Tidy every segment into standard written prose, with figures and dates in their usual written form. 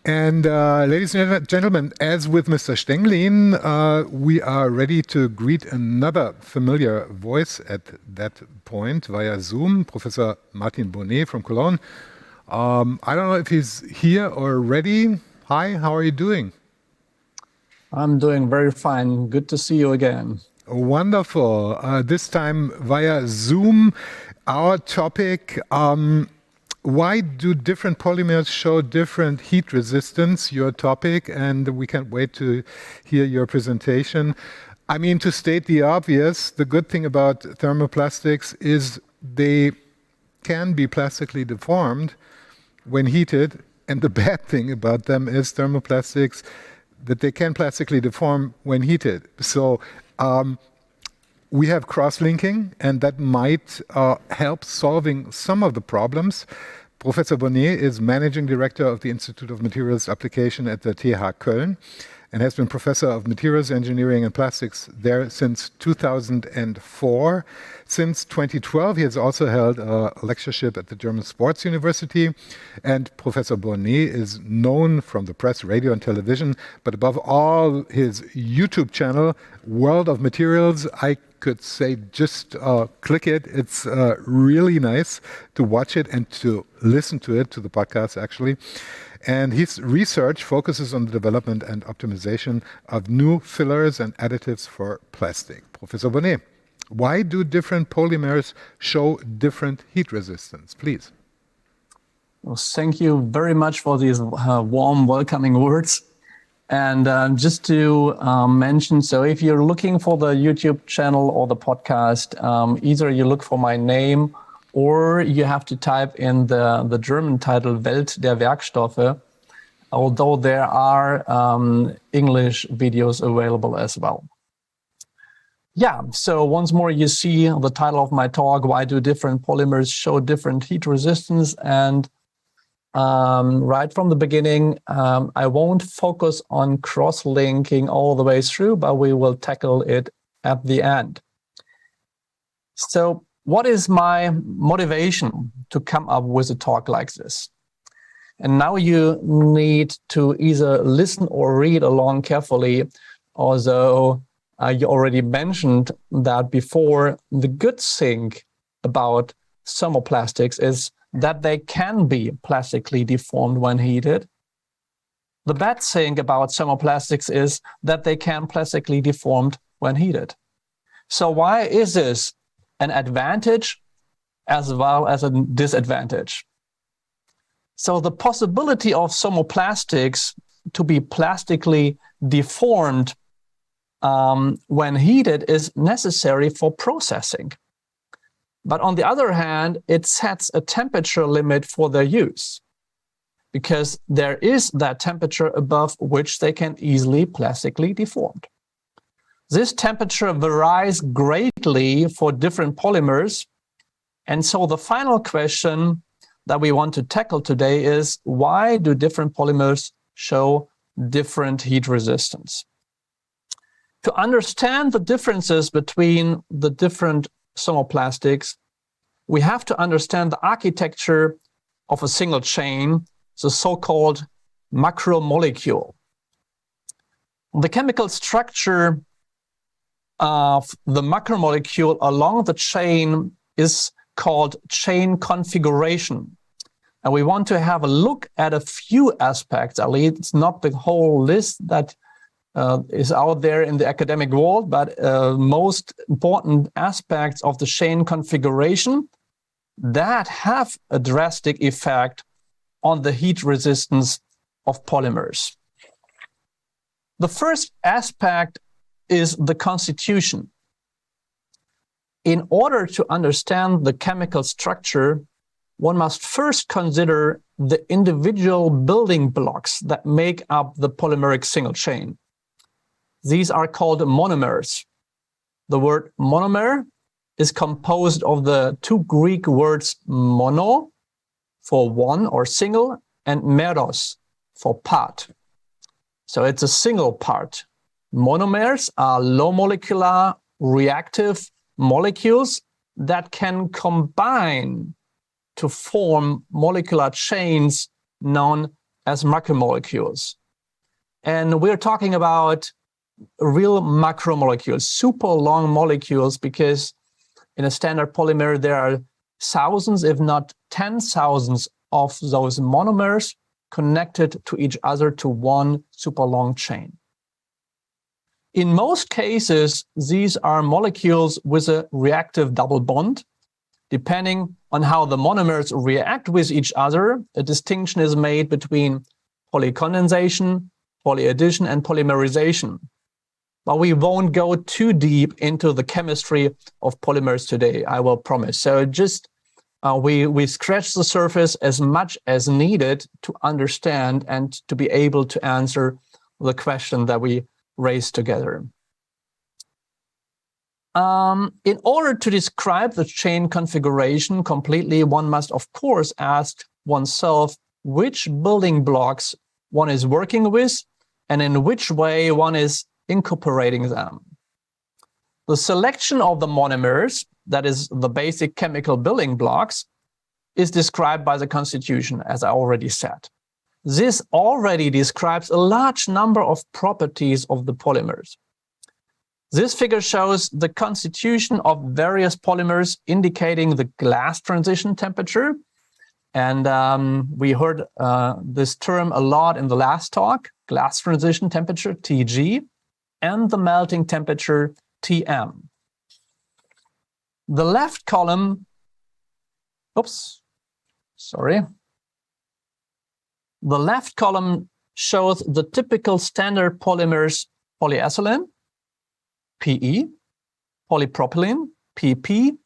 And ladies and gentlemen, as with Mr. Stenglin, we are ready to greet another familiar voice at that point via Zoom, Professor Martin Bonnet from Cologne. I don't know if he's here or ready. Hi, how are you doing? I'm doing very fine. Good to see you again. Wonderful. This time via Zoom. Our topic, why do different polymers show different heat resistance? Your topic, and we can't wait to hear your presentation. I mean, to state the obvious, the good thing about thermoplastics is they can be plastically deformed when heated, and the bad thing about them is thermoplastics that they can plastically deform when heated. So we have cross-linking, and that might help solving some of the problems. Professor Bonnet is Managing Director of the Institute of Materials Application at the TH Köln and has been Professor of Materials Engineering and Plastics there since 2004. Since 2012, he has also held a lectureship at the German Sports University. And Professor Bonnet is known from the press, radio, and television, but above all, his YouTube channel, World of Materials. I could say just click it. It's really nice to watch it and to listen to it, to the podcast actually. And his research focuses on the development and optimization of new fillers and additives for plastic. Professor Bonnet, why do different polymers show different heat resistance? Please. Well, thank you very much for these warm, welcoming words. And just to mention, so if you're looking for the YouTube channel or the podcast, either you look for my name or you have to type in the German title, Welt der Werkstoffe, although there are English videos available as well. Yeah, so once more, you see the title of my talk, why do different polymers show different heat resistance? And right from the beginning, I won't focus on cross-linking all the way through, but we will tackle it at the end. So what is my motivation to come up with a talk like this? And now you need to either listen or read along carefully, although you already mentioned that before. The good thing about thermoplastics is that they can be plastically deformed when heated. The bad thing about thermoplastics is that they can plastically deformed when heated. So why is this an advantage as well as a disadvantage? So the possibility of thermoplastics to be plastically deformed when heated is necessary for processing. But on the other hand, it sets a temperature limit for their use, because there is that temperature above which they can easily plastically deformed. This temperature varies greatly for different polymers. And so the final question that we want to tackle today is, why do different polymers show different heat resistance? To understand the differences between the different thermoplastics, we have to understand the architecture of a single chain, the so-called macromolecule. The chemical structure of the macromolecule along the chain is called chain configuration. And we want to have a look at a few aspects. At least it's not the whole list that is out there in the academic world, but most important aspects of the chain configuration that have a drastic effect on the heat resistance of polymers. The first aspect is the constitution. In order to understand the chemical structure, one must first consider the individual building blocks that make up the polymeric single chain. These are called monomers. The word monomer is composed of the two Greek words mono, for one or single, and meros, for part. So it's a single part. Monomers are low molecular reactive molecules that can combine to form molecular chains known as macromolecules. And we're talking about real macromolecules, super long molecules, because in a standard polymer, there are thousands, if not 10,000s of those monomers connected to each other to one super long chain. In most cases, these are molecules with a reactive double bond. Depending on how the monomers react with each other, a distinction is made between polycondensation, polyaddition, and polymerization. But we won't go too deep into the chemistry of polymers today, I will promise. So just we scratch the surface as much as needed to understand and to be able to answer the question that we raised together. In order to describe the chain configuration completely, one must, of course, ask oneself which building blocks one is working with and in which way one is incorporating them. The selection of the monomers, that is the basic chemical building blocks, is described by the constitution, as I already said. This already describes a large number of properties of the polymers. This figure shows the constitution of various polymers indicating the glass transition temperature. And we heard this term a lot in the last talk, glass transition temperature, Tg, and the melting temperature, Tm. The left column, the left column shows the typical standard polymers, polyethylene, PE, polypropylene, PP,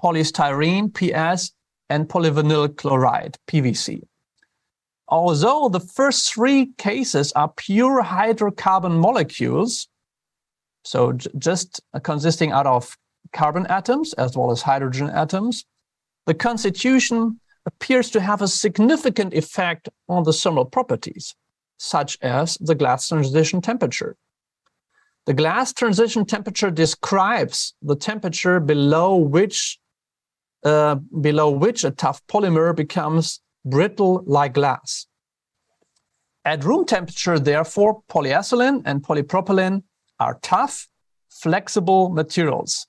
polystyrene, PS, and polyvinyl chloride, PVC. Although the first three cases are pure hydrocarbon molecules, so just consisting out of carbon atoms as well as hydrogen atoms, the constitution appears to have a significant effect on the thermal properties, such as the glass transition temperature. The glass transition temperature describes the temperature below which a tough polymer becomes brittle like glass. At room temperature, therefore, polyethylene and polypropylene are tough, flexible materials,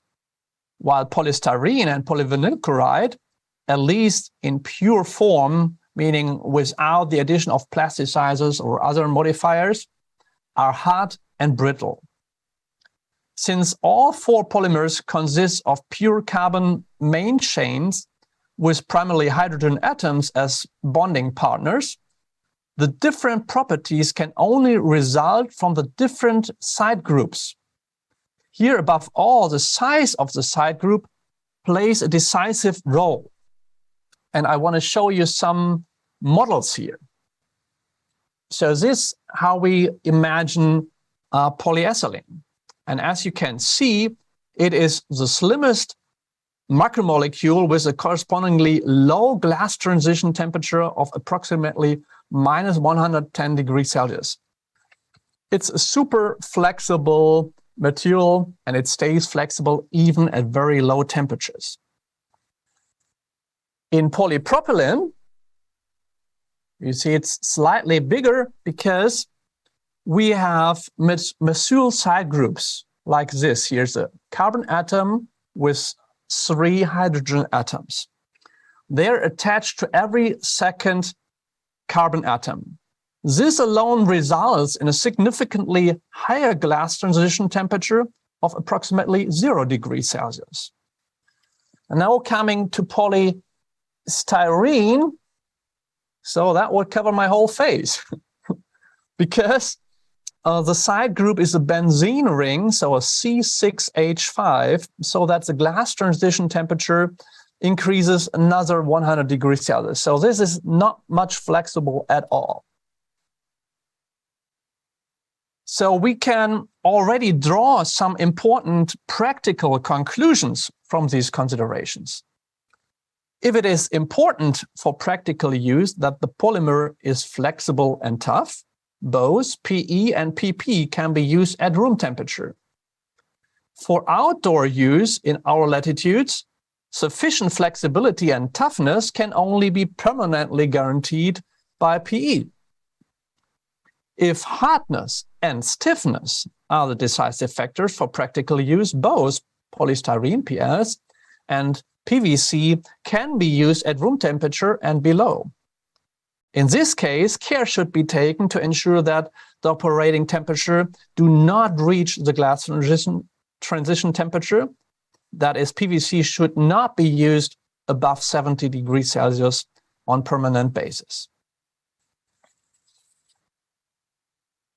while polystyrene and polyvinyl chloride, at least in pure form, meaning without the addition of plasticizers or other modifiers, are hard and brittle. Since all four polymers consist of pure carbon main chains with primarily hydrogen atoms as bonding partners, the different properties can only result from the different side groups. Here, above all, the size of the side group plays a decisive role. And I want to show you some models here. So this is how we imagine polyethylene. And as you can see, it is the slimmest macromolecule with a correspondingly low glass transition temperature of approximately minus 110 degrees Celsius. It's a super flexible material and it stays flexible even at very low temperatures. In polypropylene, you see it's slightly bigger because we have methyl side groups like this. Here's a carbon atom with 3 hydrogen atoms. They're attached to every second carbon atom. This alone results in a significantly higher glass transition temperature of approximately 0 degrees Celsius. And now coming to polystyrene, so that would cover my whole face because the side group is a benzene ring, so a C6H5, so that the glass transition temperature increases another 100 degrees Celsius. So this is not much flexible at all. So we can already draw some important practical conclusions from these considerations. If it is important for practical use that the polymer is flexible and tough, both PE and PP can be used at room temperature. For outdoor use in our latitudes, sufficient flexibility and toughness can only be permanently guaranteed by PE. If hardness and stiffness are the decisive factors for practical use, both polystyrene, PS, and PVC can be used at room temperature and below. In this case, care should be taken to ensure that the operating temperature do not reach the glass transition temperature. That is, PVC should not be used above 70 degrees Celsius on permanent basis.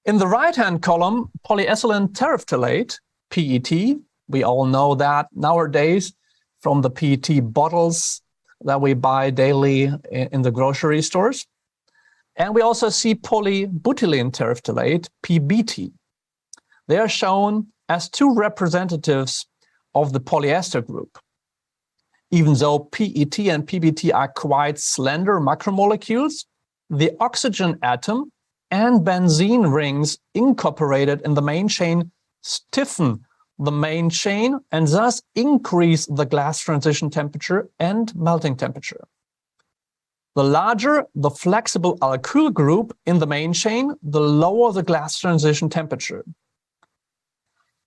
In the right-hand column, polyethylene terephthalate, PET, we all know that nowadays from the PET bottles that we buy daily in the grocery stores. And we also see polybutylene terephthalate, PBT. They are shown as two representatives of the polyester group. Even though PET and PBT are quite slender macromolecules, the oxygen atom and benzene rings incorporated in the main chain stiffen the main chain and thus increase the glass transition temperature and melting temperature. The larger the flexible alkyl group in the main chain, the lower the glass transition temperature.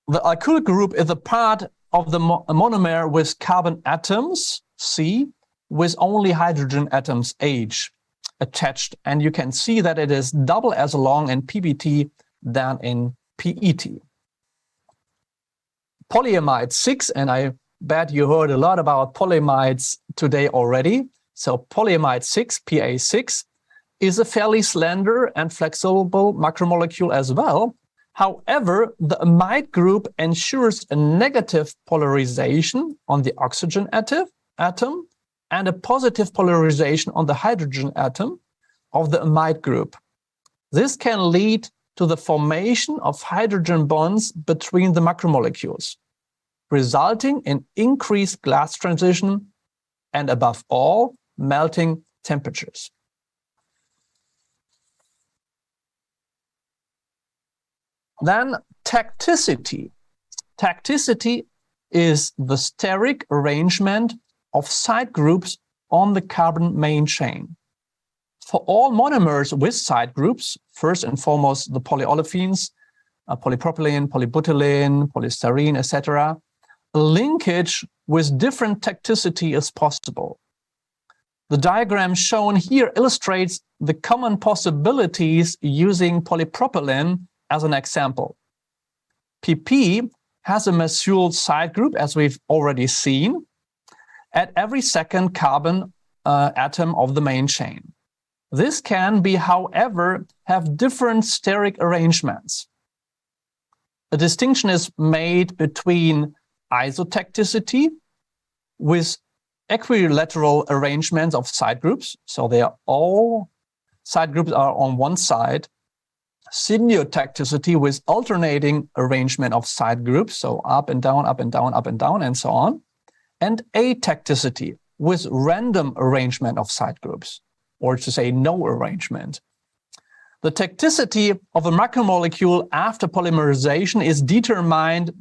The alkyl group is a part of the monomer with carbon atoms, C, with only hydrogen atoms, H, attached. And you can see that it is double as long in PBT than in PET. Polyamide 6, and I bet you heard a lot about polyamides today already. So polyamide 6, PA6, is a fairly slender and flexible macromolecule as well. However, the amide group ensures a negative polarization on the oxygen atom and a positive polarization on the hydrogen atom of the amide group. This can lead to the formation of hydrogen bonds between the macromolecules, resulting in increased glass transition and, above all, melting temperatures. Then tacticity. Tacticity is the steric arrangement of side groups on the carbon main chain. For all monomers with side groups, first and foremost the polyolefins, polypropylene, polybutylene, polystyrene, etc., a linkage with different tacticity is possible. The diagram shown here illustrates the common possibilities using polypropylene as an example. PP has a methyl side group, as we've already seen, at every second carbon atom of the main chain. This can be, however, have different steric arrangements. A distinction is made between isotacticity with equilateral arrangements of side groups, so they are all side groups are on one side, syneotacticity with alternating arrangement of side groups, so up and down, up and down, up and down, and so on, and atacticity with random arrangement of side groups, or to say no arrangement. The tacticity of a macromolecule after polymerization is determined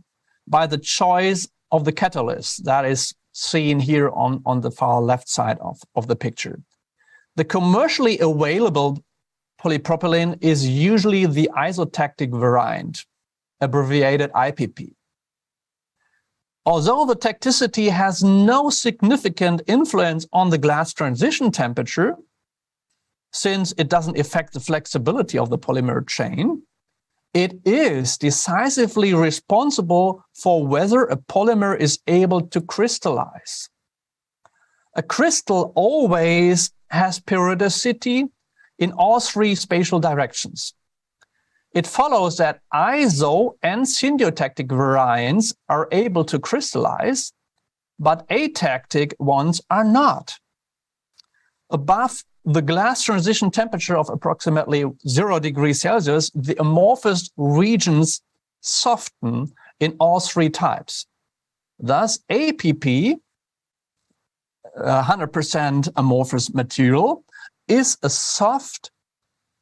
by the choice of the catalyst that is seen here on the far left side of the picture. The commercially available polypropylene is usually the isotactic variant, abbreviated IPP. Although the tacticity has no significant influence on the glass transition temperature, since it doesn't affect the flexibility of the polymer chain, it is decisively responsible for whether a polymer is able to crystallize. A crystal always has periodicity in all three spatial directions. It follows that iso and syneotactic variants are able to crystallize, but atactic ones are not. Above the glass transition temperature of approximately 0 degrees Celsius, the amorphous regions soften in all three types. Thus, APP, 100% amorphous material, is a soft,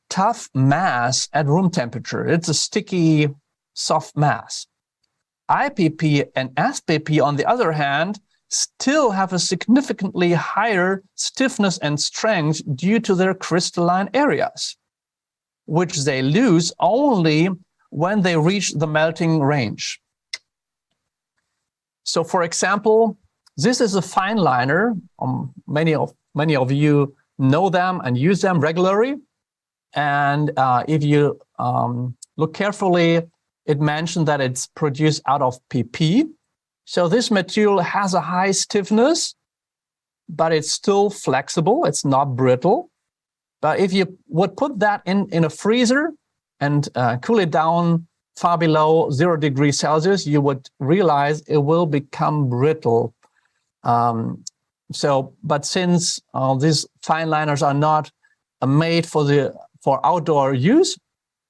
tough mass at room temperature. It's a sticky, soft mass. IPP and SPP, on the other hand, still have a significantly higher stiffness and strength due to their crystalline areas. which they lose only when they reach the melting range. So for example, this is a fine liner. Many of you know them and use them regularly. And if you look carefully, it mentioned that it's produced out of PP. So this material has a high stiffness, but it's still flexible. It's not brittle. But if you would put that in a freezer and cool it down far below 0 degrees Celsius, you would realize it will become brittle. But since these fine liners are not made for outdoor use,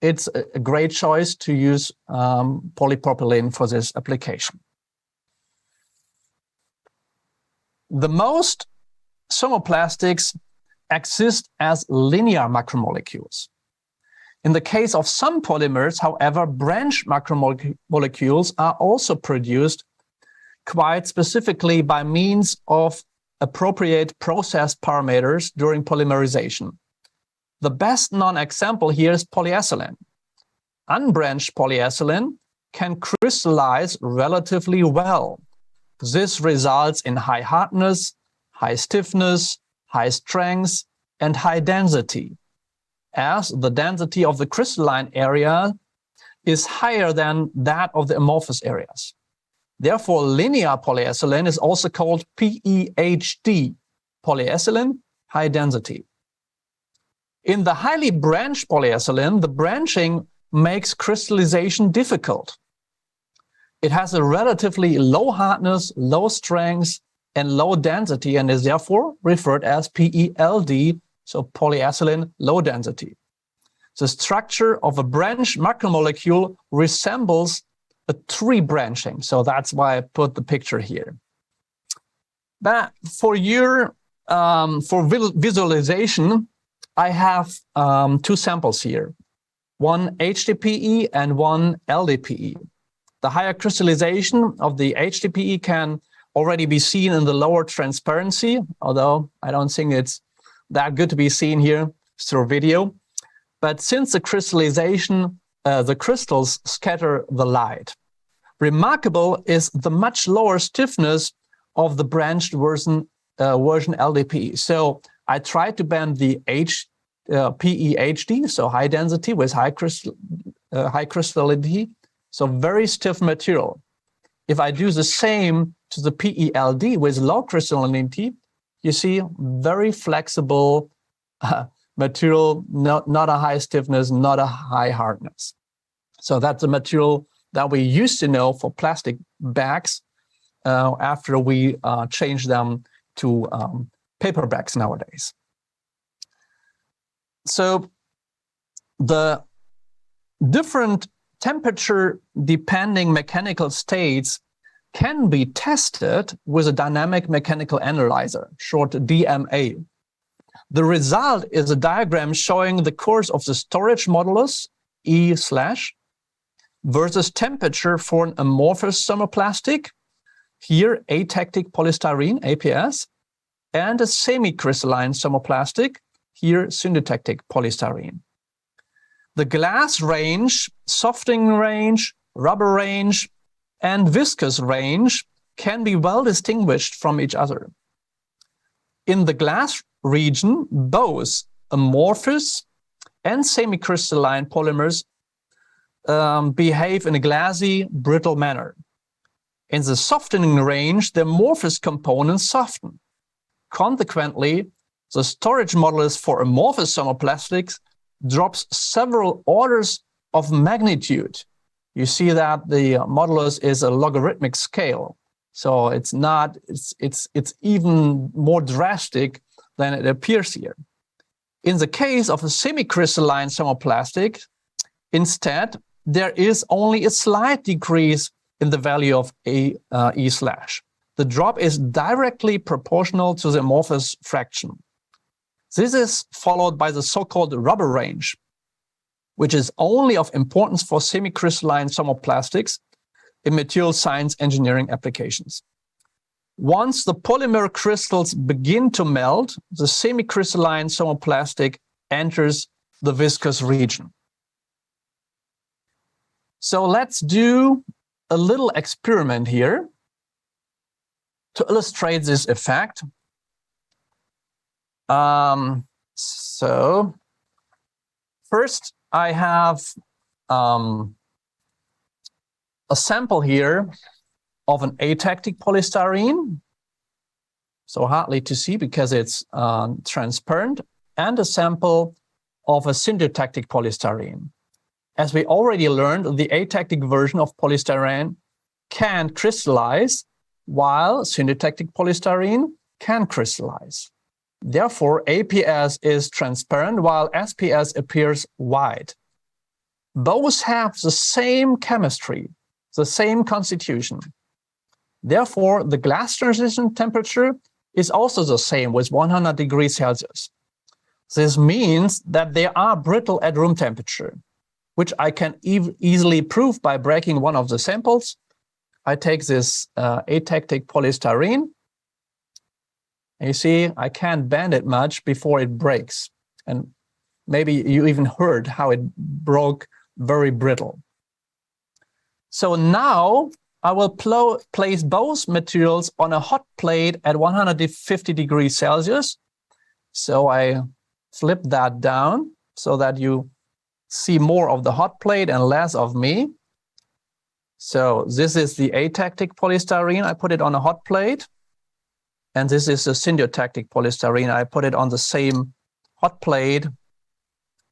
it's a great choice to use polypropylene for this application. The most thermoplastics exist as linear macromolecules. In the case of some polymers, however, branch macromolecules are also produced quite specifically by means of appropriate process parameters during polymerization. The best known example here is polyethylene. Unbranched polyethylene can crystallize relatively well. This results in high hardness, high stiffness, high strength, and high density, as the density of the crystalline area is higher than that of the amorphous areas. Therefore, linear polyethylene is also called PEHD, polyethylene high density. In the highly branched polyethylene, the branching makes crystallization difficult. It has a relatively low hardness, low strength, and low density, and is therefore referred as PELD, so polyethylene low density. The structure of a branched macromolecule resembles a tree branching, so that's why I put the picture here. But for your visualization, I have two samples here, one HDPE and one LDPE. The higher crystallization of the HDPE can already be seen in the lower transparency, although I don't think it's that good to be seen here through video. But since the crystallization, the crystals scatter the light. Remarkable is the much lower stiffness of the branched version LDPE. So I tried to bend the PEHD, so high density with high crystallinity, so very stiff material. If I do the same to the PELD with low crystallinity, you see very flexible material, not a high stiffness, not a high hardness. So that's the material that we used to know for plastic bags after we changed them to paper bags nowadays. So the different temperature-depending mechanical states can be tested with a dynamic mechanical analyzer, short DMA. The result is a diagram showing the course of the storage modulus, E/ versus temperature for an amorphous thermoplastic, here atactic polystyrene, APS, and a semi-crystalline thermoplastic, here syntactic polystyrene. The glass range, softening range, rubber range, and viscous range can be well distinguished from each other. In the glass region, both amorphous and semi-crystalline polymers behave in a glassy, brittle manner. In the softening range, the amorphous components soften. Consequently, the storage modulus for amorphous thermoplastics drops several orders of magnitude. You see that the modulus is a logarithmic scale. So it's even more drastic than it appears here. In the case of a semi-crystalline thermoplastic, instead, there is only a slight decrease in the value of E/. The drop is directly proportional to the amorphous fraction. This is followed by the so-called rubber range, which is only of importance for semi-crystalline thermoplastics in material science engineering applications. Once the polymer crystals begin to melt, the semi-crystalline thermoplastic enters the viscous region. So let's do a little experiment here to illustrate this effect. So first I have a sample here of an atactic polystyrene, so hardly to see because it's transparent, and a sample of a syntactic polystyrene. As we already learned, the atactic version of polystyrene can crystallize, while syntactic polystyrene can crystallize. Therefore, APS is transparent while SPS appears white. Both have the same chemistry, the same constitution. Therefore, the glass transition temperature is also the same with 100 degrees Celsius. This means that they are brittle at room temperature, which I can easily prove by breaking one of the samples. I take this atactic polystyrene. You see, I can't bend it much before it breaks. And maybe you even heard how it broke, very brittle. So now I will place both materials on a hot plate at 150 degrees Celsius. So I flip that down so that you see more of the hot plate and less of me. So this is the atactic polystyrene. I put it on a hot plate. And this is the syntactic polystyrene. I put it on the same hot plate.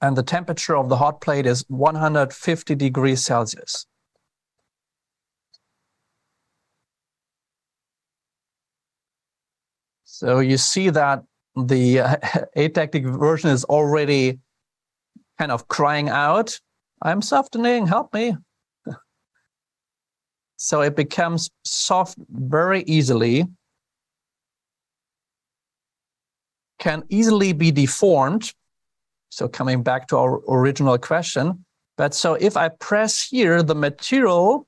And the temperature of the hot plate is 150 degrees Celsius. So you see that the atactic version is already kind of crying out, I'm softening, help me. So it becomes soft very easily, can easily be deformed. So coming back to our original question, but so if I press here, the material,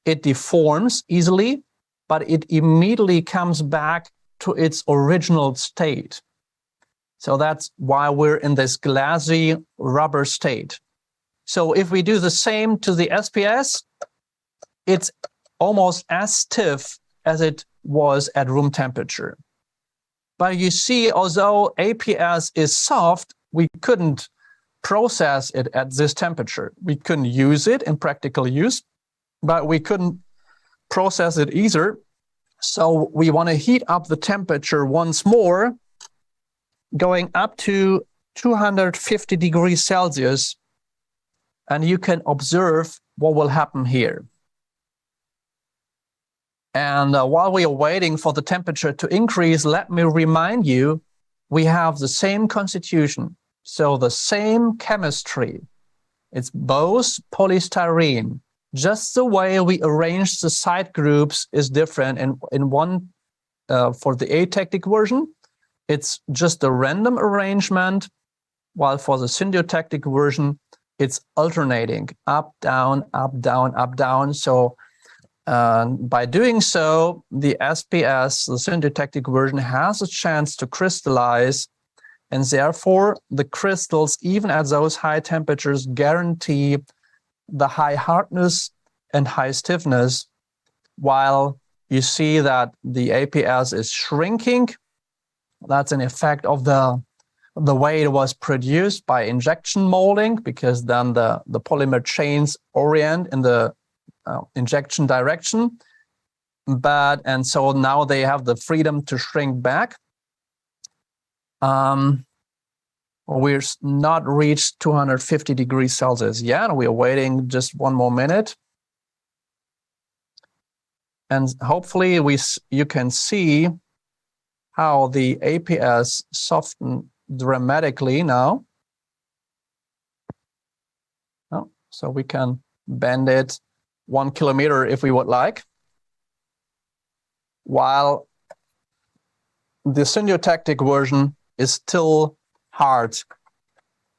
it deforms easily, but it immediately comes back to its original state. So that's why we're in this glassy rubber state. So if we do the same to the SPS, it's almost as stiff as it was at room temperature. But you see, although APS is soft, we couldn't process it at this temperature. We couldn't use it in practical use, but we couldn't process it either. So we want to heat up the temperature once more, going up to 250 degrees Celsius, and you can observe what will happen here. And while we are waiting for the temperature to increase, let me remind you, we have the same constitution, so the same chemistry. It's both polystyrene. Just the way we arrange the side groups is different. In one, for the atactic version, it's just a random arrangement, while for the syntactic version, it's alternating, up, down, up, down, up, down. So by doing so, the SPS, the syntactic version, has a chance to crystallize, and therefore the crystals, even at those high temperatures, guarantee the high hardness and high stiffness, while you see that the APS is shrinking. That's an effect of the way it was produced by injection molding, because then the polymer chains orient in the injection direction. And so now they have the freedom to shrink back. We're not reached 250 degrees Celsius yet. We are waiting just one more minute. And hopefully you can see how the APS softened dramatically now. Oh, so we can bend it 1 kilometer if we would like, while the syntactic version is still hard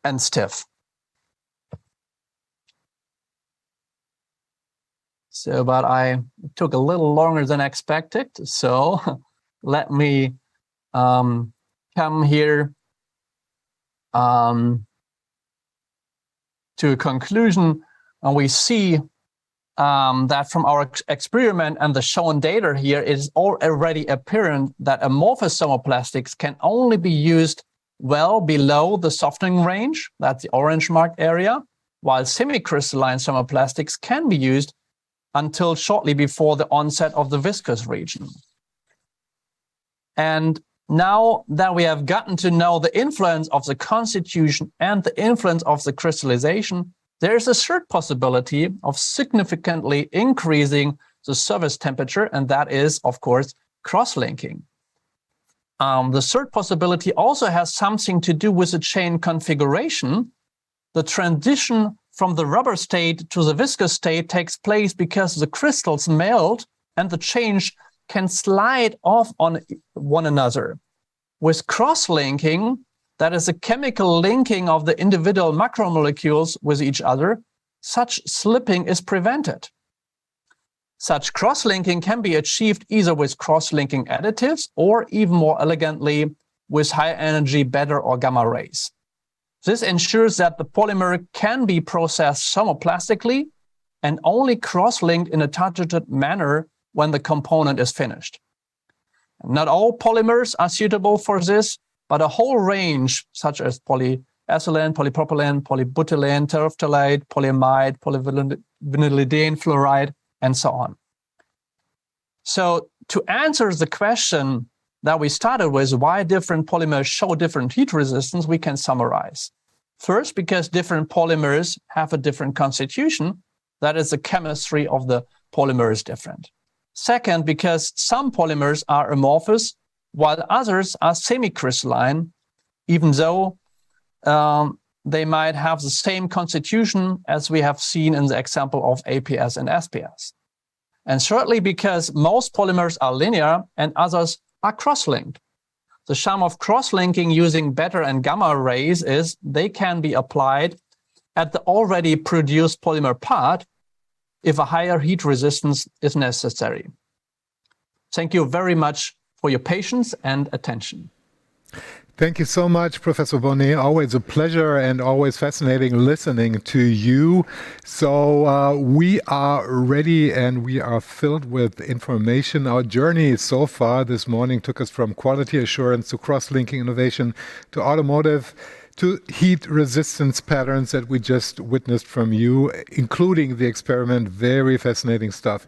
and stiff. So, but it took a little longer than expected. So let me come here to a conclusion, and we see that from our experiment and the shown data here, it is already apparent that amorphous thermoplastics can only be used well below the softening range, that's the orange marked area, while semi-crystalline thermoplastics can be used until shortly before the onset of the viscous region. And now that we have gotten to know the influence of the constitution and the influence of the crystallization, there is a third possibility of significantly increasing the surface temperature, and that is, of course, cross-linking. The third possibility also has something to do with the chain configuration. The transition from the rubber state to the viscous state takes place because the crystals melt and the change can slide off on one another. With cross-linking, that is a chemical linking of the individual macromolecules with each other, such slipping is prevented. Such cross-linking can be achieved either with cross-linking additives or even more elegantly with high-energy beta or gamma rays. This ensures that the polymer can be processed thermoplastically and only cross-linked in a targeted manner when the component is finished. Not all polymers are suitable for this, but a whole range, such as polyethylene, polypropylene, polybutylene, terephthalate, polyamide, polyvinylidene fluoride, and so on. So to answer the question that we started with, why different polymers show different heat resistance, we can summarize. First, because different polymers have a different constitution, that is, the chemistry of the polymer is different. Second, because some polymers are amorphous, while others are semi-crystalline, even though they might have the same constitution as we have seen in the example of APS and SPS. And thirdly, because most polymers are linear and others are cross-linked. The charm of cross-linking using beta and gamma rays is they can be applied at the already produced polymer part if a higher heat resistance is necessary. Thank you very much for your patience and attention. Thank you so much, Professor Bonnet. Always a pleasure and always fascinating listening to you. So we are ready and we are filled with information. Our journey so far this morning took us from quality assurance to cross-linking innovation to automotive to heat resistance patterns that we just witnessed from you, including the experiment. Very fascinating stuff.